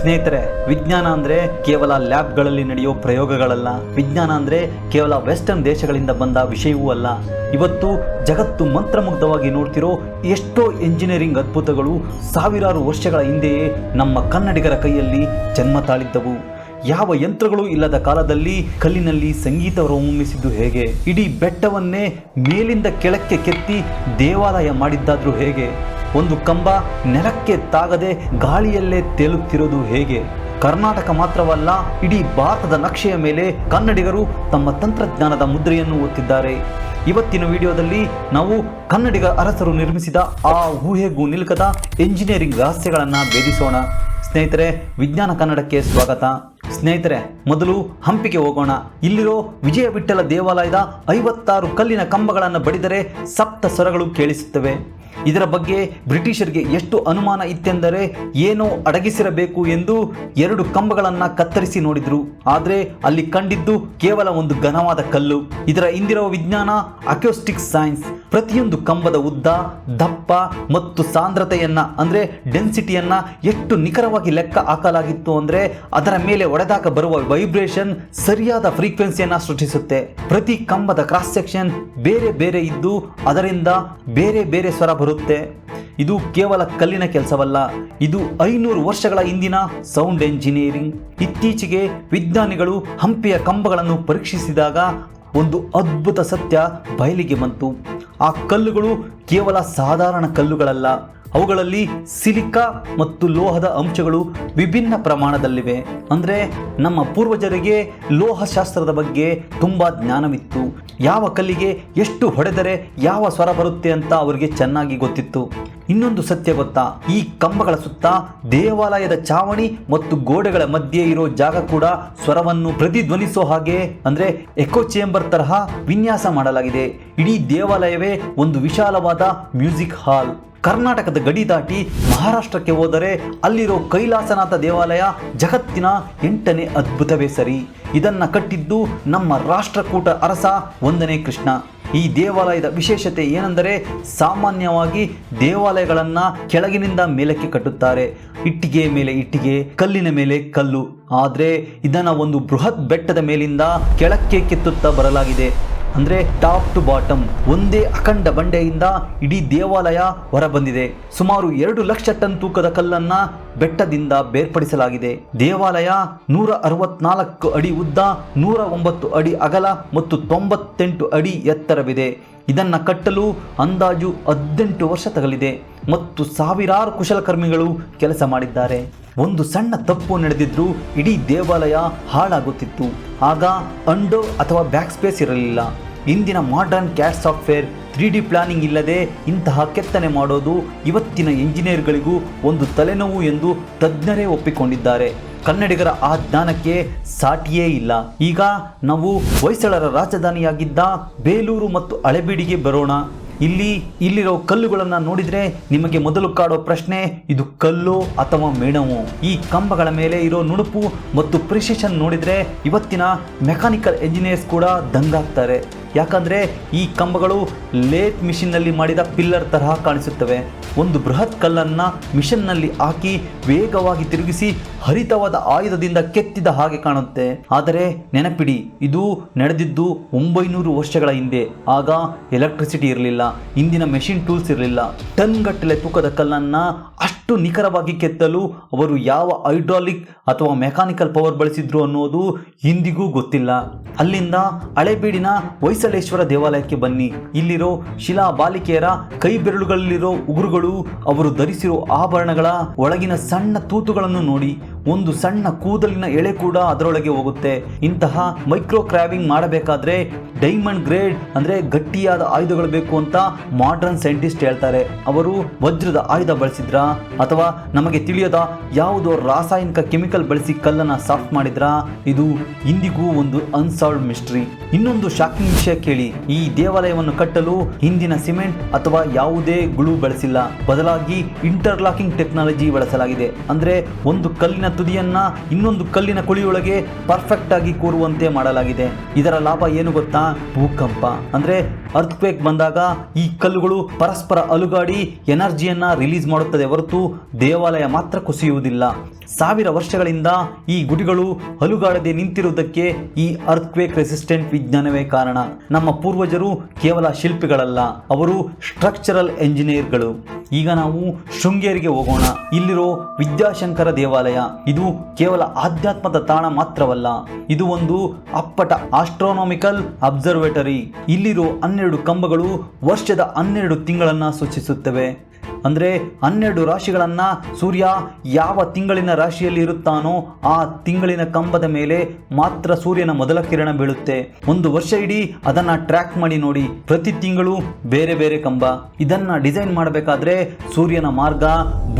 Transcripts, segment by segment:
ಸ್ನೇಹಿತರೆ, ವಿಜ್ಞಾನ ಅಂದ್ರೆ ಕೇವಲ ಲ್ಯಾಬ್ಗಳಲ್ಲಿ ನಡೆಯೋ ಪ್ರಯೋಗಗಳಲ್ಲ. ವಿಜ್ಞಾನ ಅಂದ್ರೆ ಕೇವಲ ವೆಸ್ಟರ್ನ್ ದೇಶಗಳಿಂದ ಬಂದ ವಿಷಯವೂ ಅಲ್ಲ. ಇವತ್ತು ಜಗತ್ತು ಮಂತ್ರಮುಗ್ಧವಾಗಿ ನೋಡ್ತಿರೋ ಎಷ್ಟೋ ಎಂಜಿನಿಯರಿಂಗ್ ಅದ್ಭುತಗಳು ಸಾವಿರಾರು ವರ್ಷಗಳ ಹಿಂದೆಯೇ ನಮ್ಮ ಕನ್ನಡಿಗರ ಕೈಯಲ್ಲಿ ಜನ್ಮ ತಾಳಿದ್ದವು. ಯಾವ ಯಂತ್ರಗಳು ಇಲ್ಲದ ಕಾಲದಲ್ಲಿ ಕಲ್ಲಿನಲ್ಲಿ ಸಂಗೀತ ಹೊರಹೊಮ್ಮಿಸಿದ್ದು ಹೇಗೆ? ಇಡೀ ಬೆಟ್ಟವನ್ನೇ ಮೇಲಿಂದ ಕೆಳಕ್ಕೆ ಕೆತ್ತಿ ದೇವಾಲಯ ಮಾಡಿದ್ದಾದ್ರೂ ಹೇಗೆ? ಒಂದು ಕಂಬ ನೆಲಕ್ಕೆ ತಾಗದೆ ಗಾಳಿಯಲ್ಲೇ ತೇಲುತ್ತಿರೋದು ಹೇಗೆ? ಕರ್ನಾಟಕ ಮಾತ್ರವಲ್ಲ, ಇಡೀ ಭಾರತದ ನಕ್ಷೆಯ ಮೇಲೆ ಕನ್ನಡಿಗರು ತಮ್ಮ ತಂತ್ರಜ್ಞಾನದ ಮುದ್ರೆಯನ್ನು ಒತ್ತಿದ್ದಾರೆ. ಇವತ್ತಿನ ವಿಡಿಯೋದಲ್ಲಿ ನಾವು ಕನ್ನಡಿಗ ಅರಸರು ನಿರ್ಮಿಸಿದ ಆ ಊಹೆಗೂ ನಿಲುಕದ ಎಂಜಿನಿಯರಿಂಗ್ ರಹಸ್ಯಗಳನ್ನು ಭೇದಿಸೋಣ. ಸ್ನೇಹಿತರೆ, ವಿಜ್ಞಾನ ಕನ್ನಡಕ್ಕೆ ಸ್ವಾಗತ. ಸ್ನೇಹಿತರೆ, ಮೊದಲು ಹಂಪಿಗೆ ಹೋಗೋಣ. ಇಲ್ಲಿರೋ ವಿಜಯ ವಿಠ್ಠಲ ದೇವಾಲಯದ 56 ಕಲ್ಲಿನ ಕಂಬಗಳನ್ನು ಬಡಿದರೆ ಸಪ್ತ ಸ್ವರಗಳು ಕೇಳಿಸುತ್ತವೆ. ಇದರ ಬಗ್ಗೆ ಬ್ರಿಟಿಷರಿಗೆ ಎಷ್ಟು ಅನುಮಾನ ಇತ್ತೆಂದರೆ ಏನೋ ಅಡಗಿಸಿರಬೇಕು ಎಂದು 2 ಕಂಬಗಳನ್ನು ಕತ್ತರಿಸಿ ನೋಡಿದ್ರು. ಆದರೆ ಅಲ್ಲಿ ಕಂಡಿದ್ದು ಕೇವಲ ಒಂದು ಘನವಾದ ಕಲ್ಲು. ಇದರ ಹಿಂದಿರುವ ವಿಜ್ಞಾನ ಅಕ್ಯೂಸ್ಟಿಕ್ ಸೈನ್ಸ್. ಪ್ರತಿಯೊಂದು ಕಂಬದ ಉದ್ದ, ದಪ್ಪ ಮತ್ತು ಸಾಂದ್ರತೆಯನ್ನ ಅಂದ್ರೆ ಡೆನ್ಸಿಟಿಯನ್ನ ಎಷ್ಟು ನಿಖರವಾಗಿ ಲೆಕ್ಕ ಹಾಕಲಾಗಿತ್ತು ಅಂದ್ರೆ ಅದರ ಮೇಲೆ ಹೊಡೆದಾಗ ಬರುವ ವೈಬ್ರೇಷನ್ ಸರಿಯಾದ ಫ್ರೀಕ್ವೆನ್ಸಿಯನ್ನ ಸೃಷ್ಟಿಸುತ್ತೆ. ಪ್ರತಿ ಕಂಬದ ಕ್ರಾಸ್ ಸೆಕ್ಷನ್ ಬೇರೆ ಬೇರೆ ಇದ್ದು ಅದರಿಂದ ಬೇರೆ ಬೇರೆ ಸ್ವರ ಬರುತ್ತೆ. ಇದು ಕೇವಲ ಕಲ್ಲಿನ ಕೆಲಸವಲ್ಲ, ಇದು 500 ವರ್ಷಗಳ ಹಿಂದಿನ ಸೌಂಡ್ ಎಂಜಿನಿಯರಿಂಗ್. ಇತ್ತೀಚೆಗೆ ವಿಜ್ಞಾನಿಗಳು ಹಂಪಿಯ ಕಂಬಗಳನ್ನು ಪರೀಕ್ಷಿಸಿದಾಗ ಒಂದು ಅದ್ಭುತ ಸತ್ಯ ಬಯಲಿಗೆ ಬಂತು. ಆ ಕಲ್ಲುಗಳು ಕೇವಲ ಸಾಧಾರಣ ಕಲ್ಲುಗಳಲ್ಲ, ಅವುಗಳಲ್ಲಿ ಸಿಲಿಕಾ ಮತ್ತು ಲೋಹದ ಅಂಶಗಳು ವಿಭಿನ್ನ ಪ್ರಮಾಣದಲ್ಲಿವೆ. ಅಂದರೆ ನಮ್ಮ ಪೂರ್ವಜರಿಗೆ ಲೋಹಶಾಸ್ತ್ರದ ಬಗ್ಗೆ ತುಂಬ ಜ್ಞಾನವಿತ್ತು. ಯಾವ ಕಲ್ಲಿಗೆ ಎಷ್ಟು ಹೊಡೆದರೆ ಯಾವ ಸ್ವರ ಬರುತ್ತೆ ಅಂತ ಅವರಿಗೆ ಚೆನ್ನಾಗಿ ಗೊತ್ತಿತ್ತು. ಇನ್ನೊಂದು ಸತ್ಯ ಗೊತ್ತಾ? ಈ ಕಂಬಗಳ ಸುತ್ತ ದೇವಾಲಯದ ಚಾವಣಿ ಮತ್ತು ಗೋಡೆಗಳ ಮಧ್ಯೆ ಇರೋ ಜಾಗ ಕೂಡ ಸ್ವರವನ್ನು ಪ್ರತಿಧ್ವನಿಸೋ ಹಾಗೆ ಅಂದ್ರೆ ಎಕೋ ಚೇಂಬರ್ ತರಹ ವಿನ್ಯಾಸ ಮಾಡಲಾಗಿದೆ. ಇಡೀ ದೇವಾಲಯವೇ ಒಂದು ವಿಶಾಲವಾದ ಮ್ಯೂಸಿಕ್ ಹಾಲ್. ಕರ್ನಾಟಕದ ಗಡಿ ದಾಟಿ ಮಹಾರಾಷ್ಟ್ರಕ್ಕೆ ಹೋದರೆ ಅಲ್ಲಿರೋ ಕೈಲಾಸನಾಥ ದೇವಾಲಯ ಜಗತ್ತಿನ 8ನೇ ಅದ್ಭುತವೇ ಸರಿ. ಇದನ್ನ ಕಟ್ಟಿದ್ದು ನಮ್ಮ ರಾಷ್ಟ್ರಕೂಟ ಅರಸ 1ನೇ ಕೃಷ್ಣ. ಈ ದೇವಾಲಯದ ವಿಶೇಷತೆ ಏನೆಂದರೆ ಸಾಮಾನ್ಯವಾಗಿ ದೇವಾಲಯಗಳನ್ನ ಕೆಳಗಿನಿಂದ ಮೇಲಕ್ಕೆ ಕಟ್ಟುತ್ತಾರೆ. ಇಟ್ಟಿಗೆ ಮೇಲೆ ಇಟ್ಟಿಗೆ, ಕಲ್ಲಿನ ಮೇಲೆ ಕಲ್ಲು. ಆದರೆ ಇದನ್ನ ಒಂದು ಬೃಹತ್ ಬೆಟ್ಟದ ಮೇಲಿಂದ ಕೆಳಕ್ಕೆ ಕೆತ್ತುತ್ತಾ ಬರಲಾಗಿದೆ. ಅಂದ್ರೆ ಟಾಪ್ ಟು ಬಾಟಮ್ ಒಂದೇ ಅಖಂಡ ಬಂಡೆಯಿಂದ ಇಡೀ ದೇವಾಲಯ ಹೊರಬಂದಿದೆ. ಸುಮಾರು 2 ಲಕ್ಷ ಟನ್ ತೂಕದ ಕಲ್ಲನ್ನ ಬೆಟ್ಟದಿಂದ ಬೇರ್ಪಡಿಸಲಾಗಿದೆ. ದೇವಾಲಯ 164 ಅಡಿ ಉದ್ದ, 109 ಅಡಿ ಅಗಲ ಮತ್ತು 98 ಅಡಿ ಎತ್ತರವಿದೆ. ಇದನ್ನ ಕಟ್ಟಲು ಅಂದಾಜು 18 ವರ್ಷ ತಗಲಿದೆ ಮತ್ತು ಸಾವಿರಾರು ಕುಶಲಕರ್ಮಿಗಳು ಕೆಲಸ ಮಾಡಿದ್ದಾರೆ. ಒಂದು ಸಣ್ಣ ತಪ್ಪು ನಡೆದಿದ್ರೂ ಇಡೀ ದೇವಾಲಯ ಹಾಳಾಗುತ್ತಿತ್ತು. ಆಗ ಅಂಡೋ ಅಥವಾ ಬ್ಯಾಕ್ ಸ್ಪೇಸ್ ಇರಲಿಲ್ಲ. ಇಂದಿನ modern CAD software 3D planning ಇಲ್ಲದೆ ಇಂತಹ ಕೆತ್ತನೆ ಮಾಡೋದು ಇವತ್ತಿನ ಇಂಜಿನಿಯರ್ಗಳಿಗೂ ಒಂದು ತಲೆನೋವು ಎಂದು ತಜ್ಞರೇ ಒಪ್ಪಿಕೊಂಡಿದ್ದಾರೆ. ಕನ್ನಡಿಗರ ಆ ಜ್ಞಾನಕ್ಕೆ ಸಾಟಿಯೇ ಇಲ್ಲ. ಈಗ ನಾವು ಹೊಯ್ಸಳರ ರಾಜಧಾನಿಯಾಗಿದ್ದ ಬೇಲೂರು ಮತ್ತು ಹಳೆಬೀಡಿಗೆ ಬರೋಣ. ಇಲ್ಲಿರೋ ಕಲ್ಲುಗಳನ್ನು ನೋಡಿದ್ರೆ ನಿಮಗೆ ಮೊದಲು ಕಾಡೋ ಪ್ರಶ್ನೆ, ಇದು ಕಲ್ಲು ಅಥವಾ ಮೇಣವೋ? ಈ ಕಂಬಗಳ ಮೇಲೆ ಇರೋ ನುಣುಪು ಮತ್ತು ಪ್ರಿಸಿಷನ್ ನೋಡಿದ್ರೆ ಇವತ್ತಿನ ಮೆಕ್ಯಾನಿಕಲ್ ಎಂಜಿನಿಯರ್ಸ್ ಕೂಡ ದಂಗಾಗ್ತಾರೆ. ಯಾಕಂದ್ರೆ ಈ ಕಂಬಗಳು ಲೇತ್ ಮಿಷಿನ್ನಲ್ಲಿ ಮಾಡಿದ ಪಿಲ್ಲರ್ ತರಹ ಕಾಣಿಸುತ್ತವೆ. ಒಂದು ಬೃಹತ್ ಕಲ್ಲನ್ನ ಮಿಷನ್ನಲ್ಲಿ ಹಾಕಿ ವೇಗವಾಗಿ ತಿರುಗಿಸಿ ಹರಿತವಾದ ಆಯುಧದಿಂದ ಕೆತ್ತಿದ ಹಾಗೆ ಕಾಣುತ್ತೆ. ಆದರೆ ನೆನಪಿಡಿ, ಇದು ನಡೆದಿದ್ದು 900 ವರ್ಷಗಳ ಹಿಂದೆ. ಆಗ ಎಲೆಕ್ಟ್ರಿಸಿಟಿ ಇರಲಿಲ್ಲ, ಇಂದಿನ ಮೆಷಿನ್ ಟೂಲ್ಸ್ ಇರಲಿಲ್ಲ. ಟನ್ ಗಟ್ಟಲೆ ತೂಕದ ಕಲ್ಲನ್ನ ಅಷ್ಟು ನಿಖರವಾಗಿ ಕೆತ್ತಲು ಅವರು ಯಾವ ಹೈಡ್ರಾಲಿಕ್ ಅಥವಾ ಮೆಕ್ಯಾನಿಕಲ್ ಪವರ್ ಬಳಸಿದ್ರು ಅನ್ನೋದು ಇಂದಿಗೂ ಗೊತ್ತಿಲ್ಲ. ಅಲ್ಲಿಂದ ಹಳೆಬೀಡಿನ ಹೊಯ್ಸಳೇಶ್ವರ ದೇವಾಲಯಕ್ಕೆ ಬನ್ನಿ. ಇಲ್ಲಿರೋ ಶಿಲಾ ಬಾಲಿಕೆಯರ ಕೈ ಬೆರಳುಗಳಲ್ಲಿರೋ ಉಗುರುಗಳು, ಅವರು ಧರಿಸಿರೋ ಆಭರಣಗಳ ಒಳಗಿನ ಸಣ್ಣ ತೂತುಗಳನ್ನು ನೋಡಿ. ಒಂದು ಸಣ್ಣ ಕೂದಲಿನ ಎಳೆ ಕೂಡ ಅದರೊಳಗೆ ಹೋಗುತ್ತೆ. ಇಂತಹ ಮೈಕ್ರೋ ಕ್ರಾವಿಂಗ್ ಮಾಡಬೇಕಾದ್ರೆ ಡೈಮಂಡ್ ಗ್ರೇಡ್ ಅಂದ್ರೆ ಗಟ್ಟಿಯಾದ ಆಯುಧಗಳು ಬೇಕು ಅಂತ ಮಾಡರ್ನ್ ಸೈಂಟಿಸ್ಟ್ ಹೇಳ್ತಾರೆ. ಅವರು ವಜ್ರದ ಆಯುಧ ಬಳಸಿದ್ರಾ ಅಥವಾ ನಮಗೆ ತಿಳಿಯದ ಯಾವುದೋ ರಾಸಾಯನಿಕ ಕೆಮಿಕಲ್ ಬಳಸಿ ಕಲ್ಲನ್ನ ಸಾಫ್ಟ್ ಮಾಡಿದ್ರಾ? ಇದು ಇಂದಿಗೂ ಒಂದು ಅನ್ಸಾಲ್ವ್ಡ್ ಮಿಸ್ಟ್ರಿ. ಇನ್ನೊಂದು ಶಾಕಿಂಗ್ ವಿಷಯ ಕೇಳಿ. ಈ ದೇವಾಲಯವನ್ನು ಕಟ್ಟಲು ಹಿಂದಿನ ಸಿಮೆಂಟ್ ಅಥವಾ ಯಾವುದೇ ಗ್ಲೂ ಬಳಸಿಲ್ಲ. ಬದಲಾಗಿ ಇಂಟರ್ಲಾಕಿಂಗ್ ಟೆಕ್ನಾಲಜಿ ಬಳಸಲಾಗಿದೆ. ಅಂದ್ರೆ ಒಂದು ಕಲ್ಲಿನ ತುದಿಯನ್ನ ಇನ್ನೊಂದು ಕಲ್ಲಿನ ಕುಳಿಯೊಳಗೆ ಪರ್ಫೆಕ್ಟ್ ಆಗಿ ಕೂರುವಂತೆ ಮಾಡಲಾಗಿದೆ. ಇದರ ಲಾಭ ಏನು ಗೊತ್ತಾ? ಭೂಕಂಪ ಅಂದ್ರೆ ಅರ್ಥಕ್ವೇಕ್ ಬಂದಾಗ ಈ ಕಲ್ಲುಗಳು ಪರಸ್ಪರ ಅಲುಗಾಡಿ ಎನರ್ಜಿಯನ್ನ ರಿಲೀಸ್ ಮಾಡುತ್ತದೆ ಹೊರತು ದೇವಾಲಯ ಮಾತ್ರ ಕುಸಿಯುವುದಿಲ್ಲ. ಸಾವಿರ ವರ್ಷಗಳಿಂದ ಈ ಗುಡಿಗಳು ಅಲುಗಾಡದೆ ನಿಂತಿರುವುದಕ್ಕೆ ಈ ಅರ್ಥ್ಕ್ವೇಕ್ ರೆಸಿಸ್ಟೆಂಟ್ ವಿಜ್ಞಾನವೇ ಕಾರಣ. ನಮ್ಮ ಪೂರ್ವಜರು ಕೇವಲ ಶಿಲ್ಪಿಗಳಲ್ಲ, ಅವರು ಸ್ಟ್ರಕ್ಚರಲ್ ಎಂಜಿನಿಯರ್ಗಳು. ಈಗ ನಾವು ಶೃಂಗೇರಿಗೆ ಹೋಗೋಣ. ಇಲ್ಲಿರೋ ವಿದ್ಯಾಶಂಕರ ದೇವಾಲಯ ಇದು ಕೇವಲ ಆಧ್ಯಾತ್ಮದ ತಾಣ ಮಾತ್ರವಲ್ಲ, ಇದು ಒಂದು ಅಪ್ಪಟ ಆಸ್ಟ್ರೋನಾಮಿಕಲ್ ಅಬ್ಸರ್ವೇಟರಿ. ಇಲ್ಲಿರೋ 12 ಕಂಬಗಳು ವರ್ಷದ 12 ತಿಂಗಳನ್ನ ಸೂಚಿಸುತ್ತವೆ. ಅಂದರೆ 12 ರಾಶಿಗಳನ್ನ ಸೂರ್ಯ ಯಾವ ತಿಂಗಳಿನ ರಾಶಿಯಲ್ಲಿ ಇರುತ್ತಾನೋ ಆ ತಿಂಗಳಿನ ಕಂಬದ ಮೇಲೆ ಮಾತ್ರ ಸೂರ್ಯನ ಮೊದಲ ಕಿರಣ ಬೀಳುತ್ತೆ. ಒಂದು ವರ್ಷ ಇಡೀ ಅದನ್ನ ಟ್ರ್ಯಾಕ್ ಮಾಡಿ ನೋಡಿ, ಪ್ರತಿ ತಿಂಗಳು ಬೇರೆ ಬೇರೆ ಕಂಬ. ಇದನ್ನ ಡಿಸೈನ್ ಮಾಡಬೇಕಾದ್ರೆ ಸೂರ್ಯನ ಮಾರ್ಗ,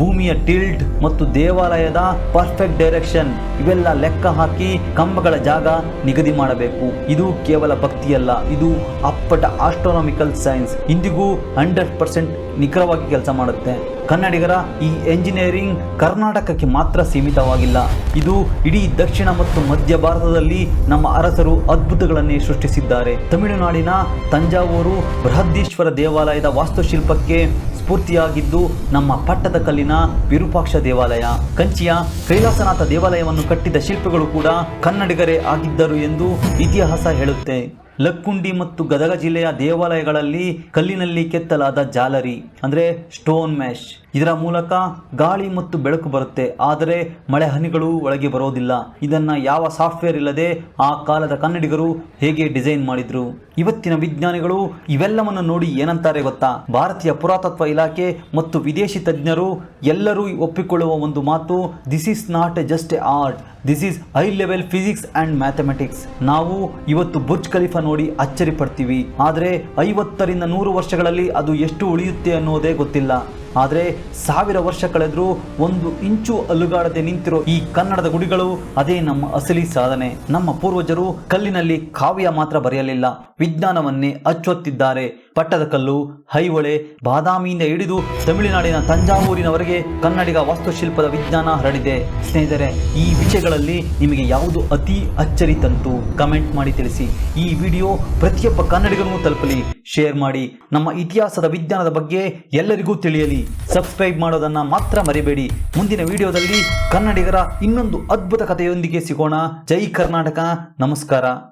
ಭೂಮಿಯ ಟಿಲ್ಟ್ ಮತ್ತು ದೇವಾಲಯದ ಪರ್ಫೆಕ್ಟ್ ಡೈರೆಕ್ಷನ್ ಇವೆಲ್ಲ ಲೆಕ್ಕ ಹಾಕಿ ಕಂಬಗಳ ಜಾಗ ನಿಗದಿ ಮಾಡಬೇಕು. ಇದು ಕೇವಲ ಭಕ್ತಿಯಲ್ಲ, ಇದು ಅಪ್ಪಟ ಆಸ್ಟ್ರೋನಾಮಿಕಲ್ ಸೈನ್ಸ್. ಇಂದಿಗೂ 100% ನಿಖರವಾಗಿ ಕೆಲಸ ಮಾಡುತ್ತೆ. ಕನ್ನಡಿಗರ ಈ ಎಂಜಿನಿಯರಿಂಗ್ ಕರ್ನಾಟಕಕ್ಕೆ ಮಾತ್ರ ಸೀಮಿತವಾಗಿಲ್ಲ, ಇದು ಇಡೀ ದಕ್ಷಿಣ ಮತ್ತು ಮಧ್ಯ ಭಾರತದಲ್ಲಿ ನಮ್ಮ ಅರಸರು ಅದ್ಭುತಗಳನ್ನೇ ಸೃಷ್ಟಿಸಿದ್ದಾರೆ. ತಮಿಳುನಾಡಿನ ತಂಜಾವೂರು ಬೃಹದೀಶ್ವರ ದೇವಾಲಯದ ವಾಸ್ತುಶಿಲ್ಪಕ್ಕೆ ಸ್ಫೂರ್ತಿಯಾಗಿದ್ದು ನಮ್ಮ ಪಟ್ಟದಕಲ್ಲಿನ ವಿರೂಪಾಕ್ಷ ದೇವಾಲಯ. ಕಂಚಿಯ ಕೈಲಾಸನಾಥ ದೇವಾಲಯವನ್ನು ಕಟ್ಟಿದ ಶಿಲ್ಪಿಗಳು ಕೂಡ ಕನ್ನಡಿಗರೇ ಆಗಿದ್ದರು ಎಂದು ಇತಿಹಾಸ ಹೇಳುತ್ತೆ. ಲಕ್ಕುಂಡಿ ಮತ್ತು ಗದಗ ಜಿಲ್ಲೆಯ ದೇವಾಲಯಗಳಲ್ಲಿ ಕಲ್ಲಿನಲ್ಲಿ ಕೆತ್ತಲಾದ ಜಾಲರಿ ಅಂದರೆ ಸ್ಟೋನ್ ಮ್ಯಾಶ್, ಇದರ ಮೂಲಕ ಗಾಳಿ ಮತ್ತು ಬೆಳಕು ಬರುತ್ತೆ, ಆದರೆ ಮಳೆ ಹನಿಗಳು ಒಳಗೆ ಬರೋದಿಲ್ಲ. ಇದನ್ನ ಯಾವ ಸಾಫ್ಟ್ವೇರ್ ಇಲ್ಲದೆ ಆ ಕಾಲದ ಕನ್ನಡಿಗರು ಹೇಗೆ ಡಿಸೈನ್ ಮಾಡಿದ್ರು? ಇವತ್ತಿನ ವಿಜ್ಞಾನಿಗಳು ಇವೆಲ್ಲವನ್ನು ನೋಡಿ ಏನಂತಾರೆ ಗೊತ್ತಾ? ಭಾರತೀಯ ಪುರಾತತ್ವ ಇಲಾಖೆ ಮತ್ತು ವಿದೇಶಿ ತಜ್ಞರು ಎಲ್ಲರೂ ಒಪ್ಪಿಕೊಳ್ಳುವ ಒಂದು ಮಾತು, this is not A just A art, this is high level physics and mathematics. ನಾವು ಇವತ್ತು ಬುರ್ಜ್ ಖಲೀಫಾ ನೋಡಿ ಅಚ್ಚರಿ ಪಡ್ತೀವಿ, ಆದರೆ 50ರಿಂದ 100 ವರ್ಷಗಳಲ್ಲಿ ಅದು ಎಷ್ಟು ಉಳಿಯುತ್ತೆ ಅನ್ನೋದೇ ಗೊತ್ತಿಲ್ಲ. ಆದರೆ 1000 ವರ್ಷ ಕಳೆದರೂ 1 ಇಂಚು ಅಲುಗಾಡದೆ ನಿಂತಿರೋ ಈ ಕನ್ನಡದ ಗುಡಿಗಳು, ಅದೇ ನಮ್ಮ ಅಸಲಿ ಸಾಧನೆ. ನಮ್ಮ ಪೂರ್ವಜರು ಕಲ್ಲಿನಲ್ಲಿ ಕಾವ್ಯ ಮಾತ್ರ ಬರೆಯಲಿಲ್ಲ, ವಿಜ್ಞಾನವನ್ನೇ ಅಚ್ಚೊತ್ತಿದ್ದಾರೆ. ಪಟ್ಟದಕಲ್ಲು, ಐಹೊಳೆ, ಬಾದಾಮಿಯಿಂದ ಹಿಡಿದು ತಮಿಳುನಾಡಿನ ತಂಜಾವೂರಿನವರೆಗೆ ಕನ್ನಡಿಗ ವಾಸ್ತುಶಿಲ್ಪದ ವಿಜ್ಞಾನ ಹರಡಿದೆ. ಸ್ನೇಹಿತರೆ, ಈ ವಿಷಯಗಳಲ್ಲಿ ನಿಮಗೆ ಯಾವುದು ಅತಿ ಅಚ್ಚರಿ ತಂತು? ಕಮೆಂಟ್ ಮಾಡಿ ತಿಳಿಸಿ. ಈ ವಿಡಿಯೋ ಪ್ರತಿಯೊಬ್ಬ ಕನ್ನಡಿಗನೂ ತಲುಪಲಿ. ಶೇರ್ ಮಾಡಿ. ನಮ್ಮ ಇತಿಹಾಸದ ವಿಜ್ಞಾನದ ಬಗ್ಗೆ ಎಲ್ಲರಿಗೂ ತಿಳಿಯಲಿ. ಸಬ್ಸ್ಕ್ರೈಬ್ ಮಾಡೋದನ್ನ ಮಾತ್ರ ಮರಿಬೇಡಿ. ಮುಂದಿನ ವಿಡಿಯೋದಲ್ಲಿ ಕನ್ನಡಿಗರ ಇನ್ನೊಂದು ಅದ್ಭುತ ಕಥೆಯೊಂದಿಗೆ ಸಿಗೋಣ. ಜೈ ಕರ್ನಾಟಕ. ನಮಸ್ಕಾರ.